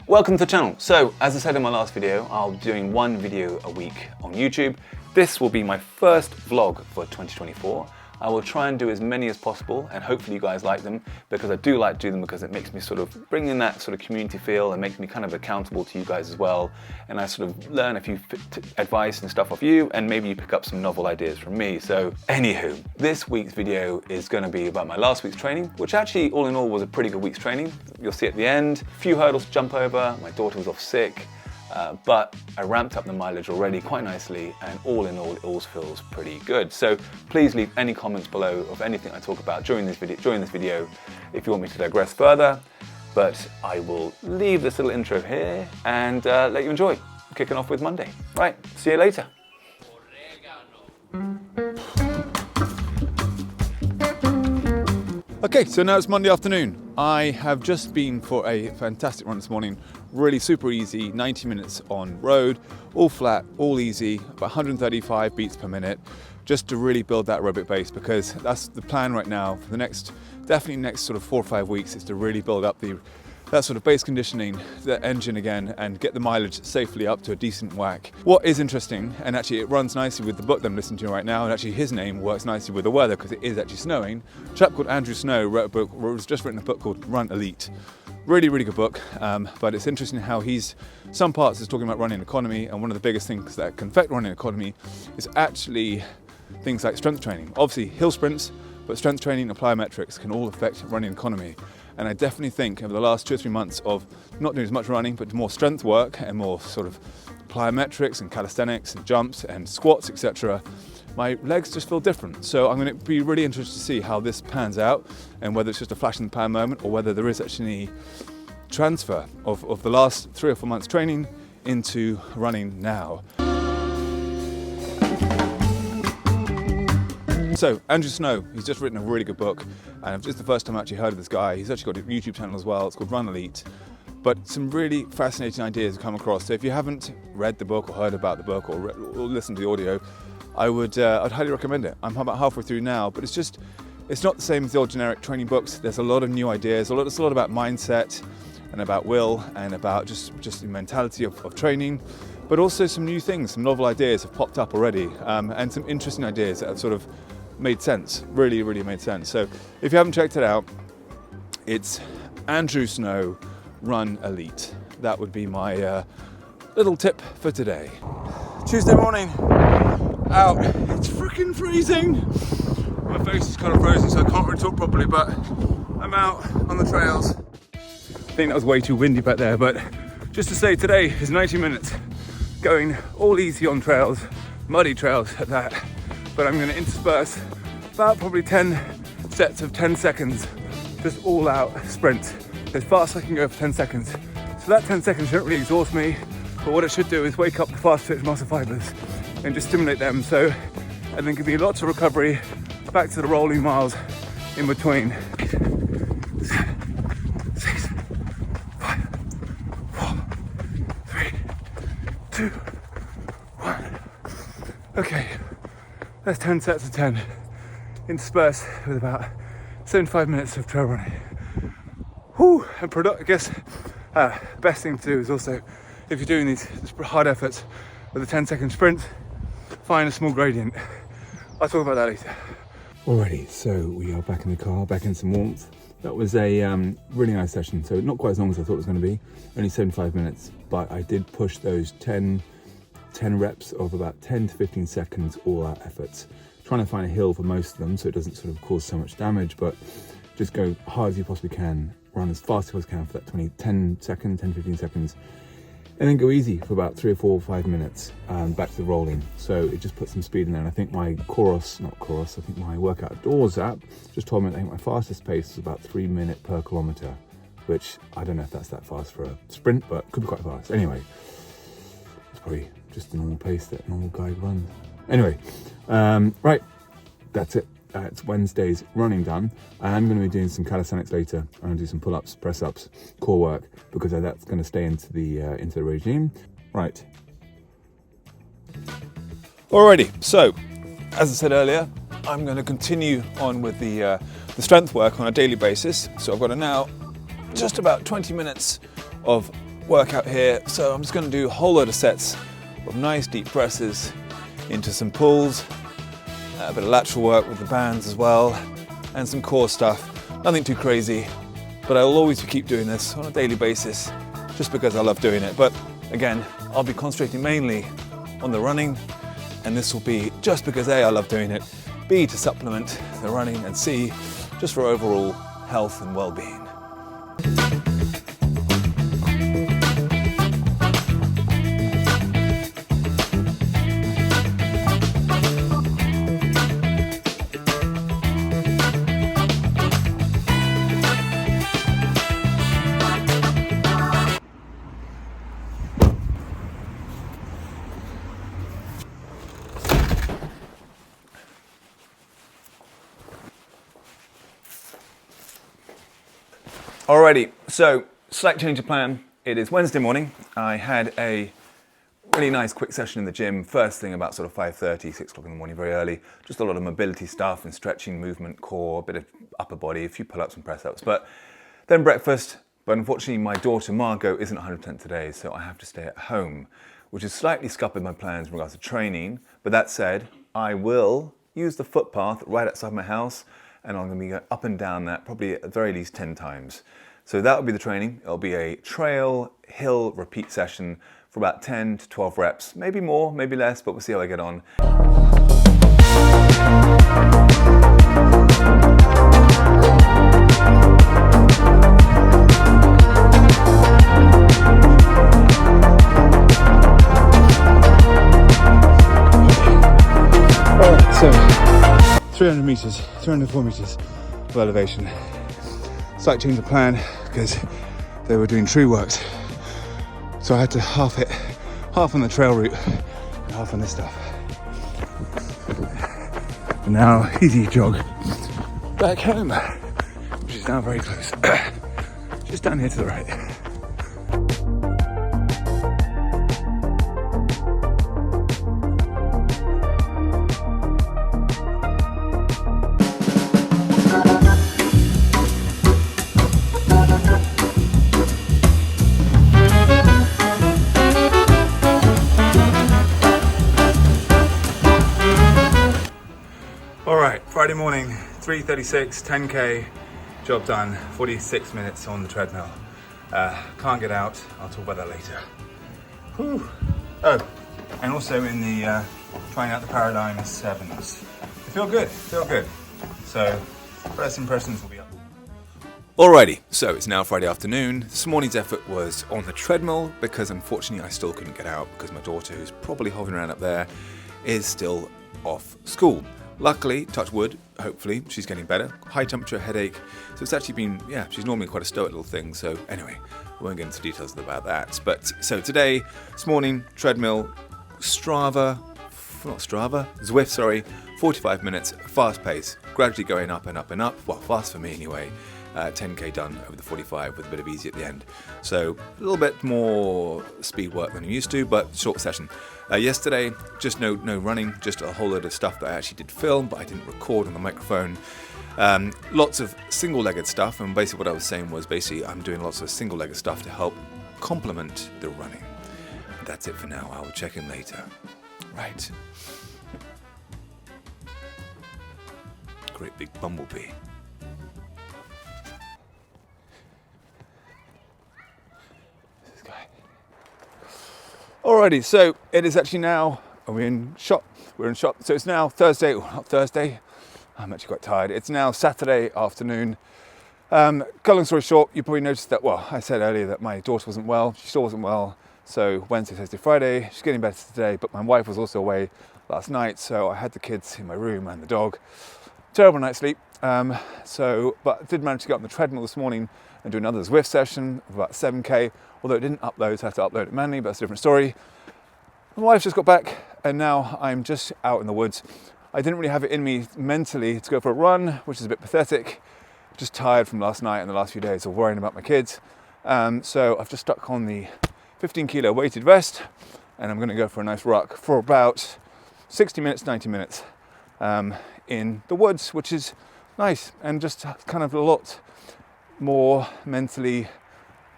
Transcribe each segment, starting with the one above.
Welcome to the channel. So, as I said in my last video, I'll be doing one video a week on YouTube. This will be my first vlog for 2024. I will try and do as many as possible, and hopefully you guys like them, because I do like to do them because it makes me sort of bring in that sort of community feel and makes me kind of accountable to you guys as well. And I sort of learn a few advice and stuff off you, and maybe you pick up some novel ideas from me. So anywho, this week's video is going to be about my last week's training, which actually all in all was a pretty good week's training. You'll see at the end, a few hurdles to jump over, my daughter was off sick. But I ramped up the mileage already quite nicely, and all in all, it all feels pretty good. So please leave any comments below of anything I talk about during this video if you want me to digress further. But I will leave this little intro here and let you enjoy. Kicking off with Monday. Right, see you later. Okay, so now it's Monday afternoon. I have just been for a fantastic run this morning. Really super easy, 90 minutes on road, all flat, all easy, about 135 beats per minute, just to really build that aerobic base, because that's the plan right now for the definitely next sort of 4 or 5 weeks, is to really build up that sort of base conditioning, the engine again, and get the mileage safely up to a decent whack. What is interesting, and actually it runs nicely with the book that I'm listening to right now, and actually his name works nicely with the weather because it is actually snowing. A chap called Andrew Snow wrote a book, has just written a book called Run Elite. Really, really good book, but it's interesting how some parts is talking about running economy, and one of the biggest things that can affect running economy is actually things like strength training. Obviously hill sprints, but strength training and plyometrics can all affect running economy. And I definitely think over the last 2 or 3 months of not doing as much running, but more strength work and more sort of plyometrics and calisthenics and jumps and squats, etc., my legs just feel different. So I'm going to be really interested to see how this pans out, and whether it's just a flash in the pan moment or whether there is actually transfer of the last 3 or 4 months training into running now. So, Andrew Snow, he's just written a really good book, and it's the first time I actually heard of this guy. He's actually got a YouTube channel as well, it's called Run Elite. But some really fascinating ideas have come across. So if you haven't read the book or heard about the book or listened to the audio, I'd highly recommend it. I'm about halfway through now, but it's not the same as the old generic training books. There's a lot of new ideas, it's a lot about mindset and about will and about just the mentality of training, but also some new things, some novel ideas have popped up already, and some interesting ideas that have sort of made sense, really, really made sense. So if you haven't checked it out, it's Andrew Snow, Run Elite. That would be my little tip for today. Tuesday morning, out. It's freaking freezing. My face is kind of frozen, so I can't really talk properly, but I'm out on the trails. I think that was way too windy back there, but just to say, today is 90 minutes going all easy on trails, muddy trails at that. But I'm going to intersperse about probably 10 sets of 10 seconds, just all out sprint, as fast as I can go for 10 seconds. So that 10 seconds shouldn't really exhaust me, but what it should do is wake up the fast twitch muscle fibers and just stimulate them, and then give me lots of recovery back to the rolling miles in between. 6, 5, 4, 3, 2, 1. Okay. That's 10 sets of 10, interspersed with about 75 minutes of trail running. Whew, and I guess best thing to do is also, if you're doing these hard efforts with a 10-second sprint, find a small gradient. I'll talk about that later. Alrighty, so we are back in the car, back in some warmth. That was a really nice session, so not quite as long as I thought it was going to be, only 75 minutes, but I did push those 10 reps of about 10 to 15 seconds all out efforts, trying to find a hill for most of them so it doesn't sort of cause so much damage, but just go hard as you possibly can, run as fast as you can for that 10 seconds, 10, 15 seconds, and then go easy for about 3 or 4 or 5 minutes back to the rolling. So it just puts some speed in there. And I think my I think my Workout Outdoors app just told me that I think my fastest pace is about 3 minutes per kilometer, which I don't know if that's that fast for a sprint, but could be quite fast. Anyway, it's probably just the normal pace that a normal guy runs. Anyway, right, that's it. It's Wednesday's running done. I am going to be doing some calisthenics later. I'm going to do some pull-ups, press-ups, core work, because that's going to stay into the regime. Right. Alrighty, so as I said earlier, I'm going to continue on with the strength work on a daily basis. So I've got now just about 20 minutes of workout here. So I'm just going to do a whole load of sets of nice deep presses into some pulls, a bit of lateral work with the bands as well, and some core stuff. Nothing too crazy, but I will always keep doing this on a daily basis just because I love doing it. But again, I'll be concentrating mainly on the running, and this will be just because A, I love doing it, B, to supplement the running, and C, just for overall health and well-being. Alrighty, so slight change of plan. It is Wednesday morning. I had a really nice quick session in the gym, first thing about sort of 5:30, 6 o'clock in the morning, very early. Just a lot of mobility stuff and stretching, movement, core, a bit of upper body, a few pull-ups and press-ups. But then breakfast, but unfortunately my daughter Margot isn't 100% today, so I have to stay at home, which is slightly scuppered my plans in regards to training. But that said, I will use the footpath right outside my house, and I'm going to be going up and down that probably at the very least 10 times. So that will be the training. It'll be a trail hill repeat session for about 10 to 12 reps, maybe more, maybe less, but we'll see how I get on. All right, so 300 meters, 304 meters of elevation. Slight change of plan because they were doing tree works, so I had to half it, half on the trail route and half on this stuff. And now easy jog back home, which is now very close, just down here to the right. Friday morning, 3:36, 10k, job done, 46 minutes on the treadmill. Can't get out, I'll talk about that later. Whew. Oh, and also in the trying out the Paradigm 7s. Feel good. So, first impressions will be up. Alrighty, so it's now Friday afternoon. This morning's effort was on the treadmill because unfortunately I still couldn't get out because my daughter, who's probably hovering around up there, is still off school. Luckily, touch wood, hopefully, she's getting better. High temperature, headache. So it's actually been, she's normally quite a stoic little thing. So anyway, I won't get into details about that. But so today, this morning, treadmill, Zwift, 45 minutes, fast pace, gradually going up and up and up. Well, fast for me anyway. 10k done over the 45 with a bit of easy at the end. So a little bit more speed work than I'm used to, but short session. Yesterday, just no running, just a whole load of stuff that I actually did film, but I didn't record on the microphone. Lots of single-legged stuff, and basically what I was saying was I'm doing lots of single-legged stuff to help complement the running. That's it for now. I'll check in later. Right. Great big bumblebee. Alrighty, so it is actually now, we're in shop, so it's now Thursday, not Thursday, I'm actually quite tired, it's now Saturday afternoon. Cut long story short, you probably noticed that, I said earlier that my daughter wasn't well, she still wasn't well, so Wednesday, Thursday, Friday, she's getting better today, but my wife was also away last night, so I had the kids in my room and the dog. Terrible night's sleep, but I did manage to get on the treadmill this morning and do another Zwift session of about 7k, although it didn't upload, so I had to upload it manually, but that's a different story. My wife's just got back, and now I'm just out in the woods. I didn't really have it in me mentally to go for a run, which is a bit pathetic. Just tired from last night and the last few days of worrying about my kids. So I've just stuck on the 15 kilo weighted vest, and I'm going to go for a nice ruck for about 60 minutes, 90 minutes in the woods, which is nice and just kind of a lot more mentally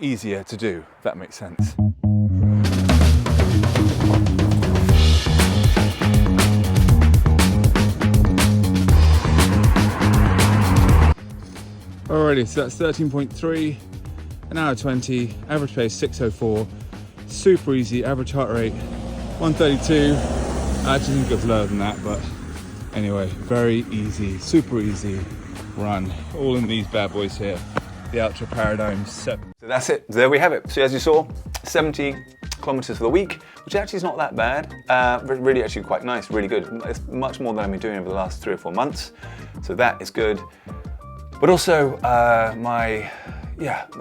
easier to do, if that makes sense. Alrighty, so that's 13.3, an hour 20, average pace 6:04, super easy, average heart rate 132. I actually think it was lower than that, but anyway, very easy, super easy run, all in these bad boys here, the Altra Paradigm 7. So that's it, there we have it. So as you saw, 70 kilometers for the week, which actually is not that bad. Really actually quite nice, really good. It's much more than I've been doing over the last 3 or 4 months. So that is good. But also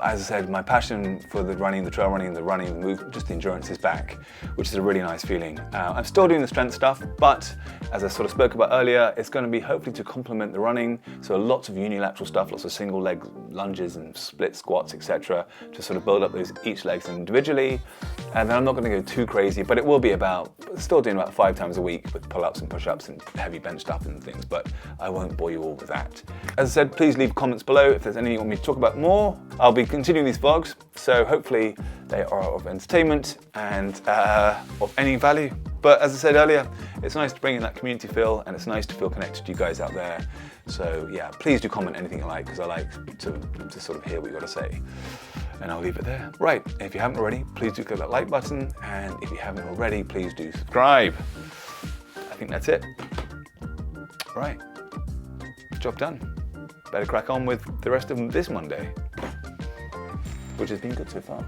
as I said, my passion for the running, the trail running, the movement, just the endurance is back, which is a really nice feeling. I'm still doing the strength stuff, but as I sort of spoke about earlier, it's going to be hopefully to complement the running. So lots of unilateral stuff, lots of single leg lunges and split squats, etc., to sort of build up those each legs individually. And then I'm not going to go too crazy, but it will be still doing about 5 times a week with pull-ups and push-ups and heavy bench stuff and things, but I won't bore you all with that. As I said, please leave comments below if there's anything you want me to talk about more. I'll be continuing these vlogs, so hopefully they are of entertainment and of any value. But as I said earlier, it's nice to bring in that community feel, and it's nice to feel connected to you guys out there. So yeah, please do comment anything you like, because I like to sort of hear what you got to say. And I'll leave it there. Right, if you haven't already, please do click that like button, and if you haven't already, please do subscribe. I think that's it. Right, job done. Better crack on with the rest of this Monday, which has been good so far.